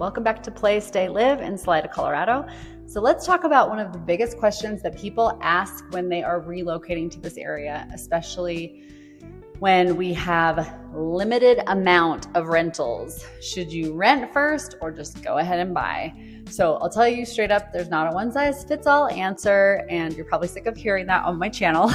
Welcome back to Play, Stay, Live in Salida, Colorado. So let's talk about one of the biggest questions that people ask when they are relocating to this area, especially when we have limited amount of rentals. Should you rent first or just go ahead and buy? So I'll tell you straight up, there's not a one size fits all answer, and you're probably sick of hearing that on my channel,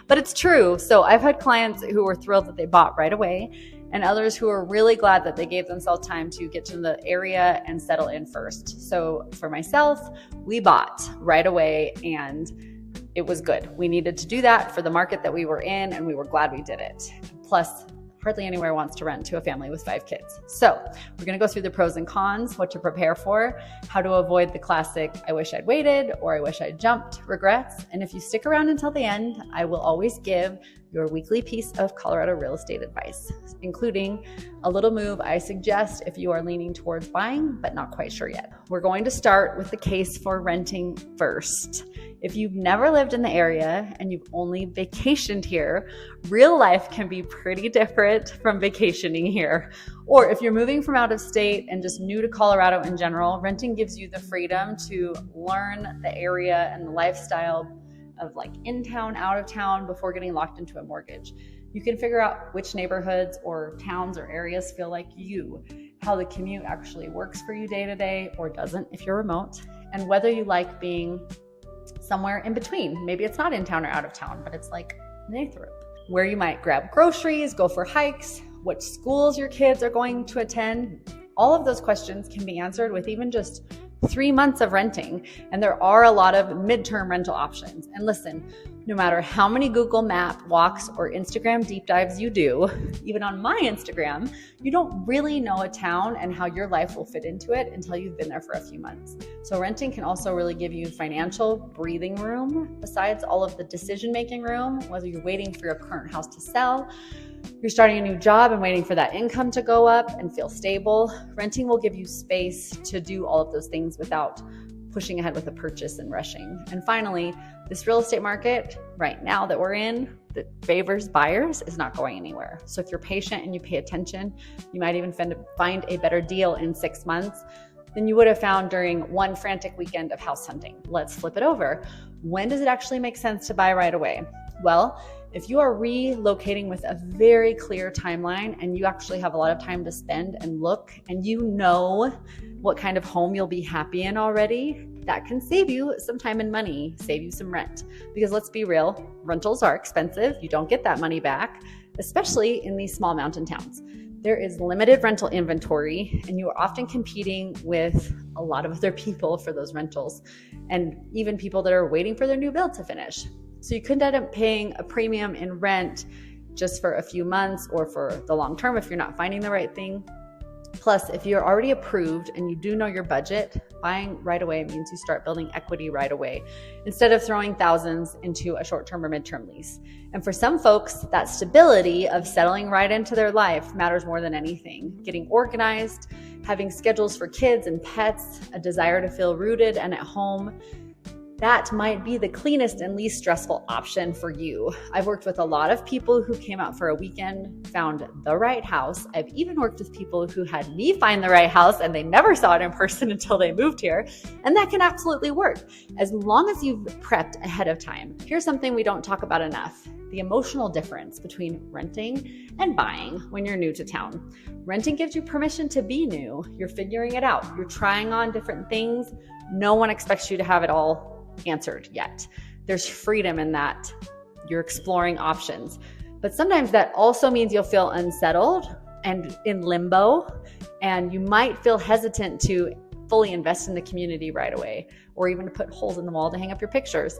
but it's true. So I've had clients who were thrilled that they bought right away, and others who are really glad that they gave themselves time to get to the area and settle in first. So for myself, we bought right away and it was good. We needed to do that for the market that we were in, and we were glad we did it. Plus, hardly anywhere wants to rent to a family with 5 kids. So we're gonna go through the pros and cons, what to prepare for, how to avoid the classic, I wish I'd waited or I wish I'd jumped regrets. And if you stick around until the end, I will always give your weekly piece of Colorado real estate advice, including a little move I suggest if you are leaning towards buying, but not quite sure yet. We're going to start with the case for renting first. If you've never lived in the area and you've only vacationed here, real life can be pretty different from vacationing here. Or if you're moving from out of state and just new to Colorado in general, renting gives you the freedom to learn the area and the lifestyle of like in town, out of town before getting locked into a mortgage. You can figure out which neighborhoods or towns or areas feel like you, how the commute actually works for you day to day or doesn't if you're remote, and whether you like being somewhere in between. Maybe it's not in town or out of town, but it's like neighborhood, where you might grab groceries, go for hikes, what schools your kids are going to attend. All of those questions can be answered with even just 3 months of renting. And there are a lot of midterm rental options. And listen, no matter how many Google Map walks or Instagram deep dives you do, even on my Instagram, you don't really know a town and how your life will fit into it until you've been there for a few months. So renting can also really give you financial breathing room besides all of the decision-making room, whether you're waiting for your current house to sell, you're starting a new job and waiting for that income to go up and feel stable. Renting will give you space to do all of those things without pushing ahead with a purchase and rushing. And finally, this real estate market right now that we're in that favors buyers is not going anywhere. So if you're patient and you pay attention, you might even find a better deal in 6 months than you would have found during one frantic weekend of house hunting. Let's flip it over. When does it actually make sense to buy right away? Well, if you are relocating with a very clear timeline and you actually have a lot of time to spend and look, and you know what kind of home you'll be happy in already, that can save you some time and money, save you some rent. Because let's be real, rentals are expensive. You don't get that money back, especially in these small mountain towns. There is limited rental inventory, and you are often competing with a lot of other people for those rentals, and even people that are waiting for their new build to finish. So you could end up paying a premium in rent just for a few months or for the long term if you're not finding the right thing. Plus, if you're already approved and you do know your budget, buying right away means you start building equity right away instead of throwing thousands into a short-term or midterm lease. And for some folks, that stability of settling right into their life matters more than anything. Getting organized, having schedules for kids and pets, a desire to feel rooted and at home, that might be the cleanest and least stressful option for you. I've worked with a lot of people who came out for a weekend, found the right house. I've even worked with people who had me find the right house and they never saw it in person until they moved here. And that can absolutely work as long as you've prepped ahead of time. Here's something we don't talk about enough: the emotional difference between renting and buying when you're new to town. Renting gives you permission to be new. You're figuring it out. You're trying on different things. No one expects you to have it all answered yet. There's freedom in that. You're exploring options. But sometimes that also means you'll feel unsettled and in limbo, and you might feel hesitant to fully invest in the community right away, or even to put holes in the wall to hang up your pictures.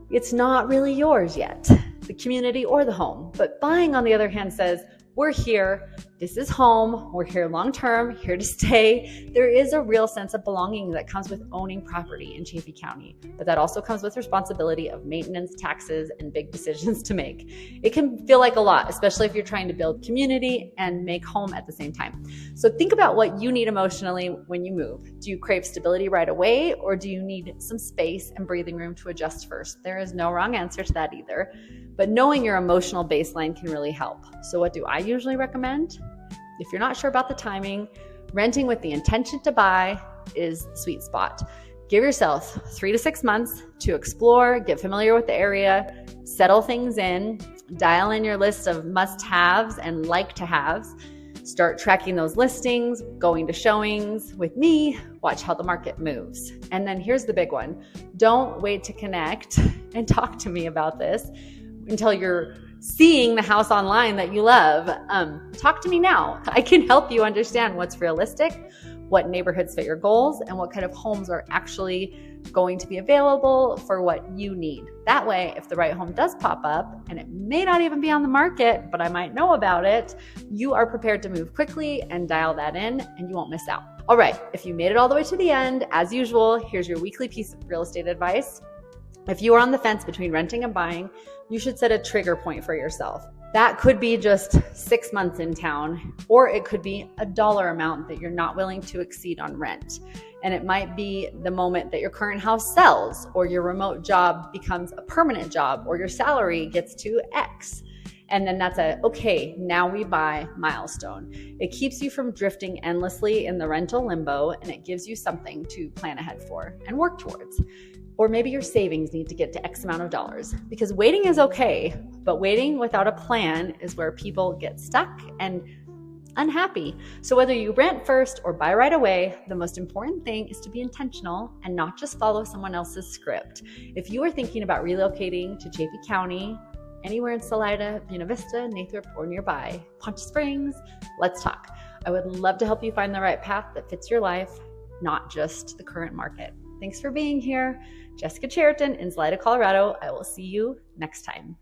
It's not really yours yet, the community or the home. But buying, on the other hand, says, we're here, this is home, we're here long term, here to stay. There is a real sense of belonging that comes with owning property in Chaffee County, but that also comes with responsibility of maintenance, taxes, and big decisions to make. It can feel like a lot, especially if you're trying to build community and make home at the same time. So think about what you need emotionally when you move. Do you crave stability right away, or do you need some space and breathing room to adjust first? There is no wrong answer to that either. But knowing your emotional baseline can really help. So what do I usually recommend? If you're not sure about the timing, Renting with the intention to buy is the sweet spot. Give yourself 3 to 6 months to explore, get familiar with the area, settle things in, dial in your list of must-haves and like-to-haves, start tracking those listings, going to showings with me, watch how the market moves. And then here's the big one. Don't wait to connect and talk to me about this until you're seeing the house online that you love. Talk to me now. I can help you understand what's realistic, what neighborhoods fit your goals, and what kind of homes are actually going to be available for what you need. That way, if the right home does pop up, and it may not even be on the market, but I might know about it, you are prepared to move quickly and dial that in, and you won't miss out. All right, if you made it all the way to the end, as usual, here's your weekly piece of real estate advice. If you are on the fence between renting and buying, you should set a trigger point for yourself. That could be just 6 months in town, or it could be a dollar amount that you're not willing to exceed on rent. And it might be the moment that your current house sells, or your remote job becomes a permanent job, or your salary gets to X. And then that's okay, now we buy milestone. It keeps you from drifting endlessly in the rental limbo, and it gives you something to plan ahead for and work towards. Or maybe your savings need to get to X amount of dollars, because waiting is okay, but waiting without a plan is where people get stuck and unhappy. So whether you rent first or buy right away, the most important thing is to be intentional and not just follow someone else's script. If you are thinking about relocating to Chaffee County, anywhere in Salida, Buena Vista, Nathrop, or nearby, Poncha Springs, let's talk. I would love to help you find the right path that fits your life, not just the current market. Thanks for being here. Jessica Cheriton in Salida, Colorado. I will see you next time.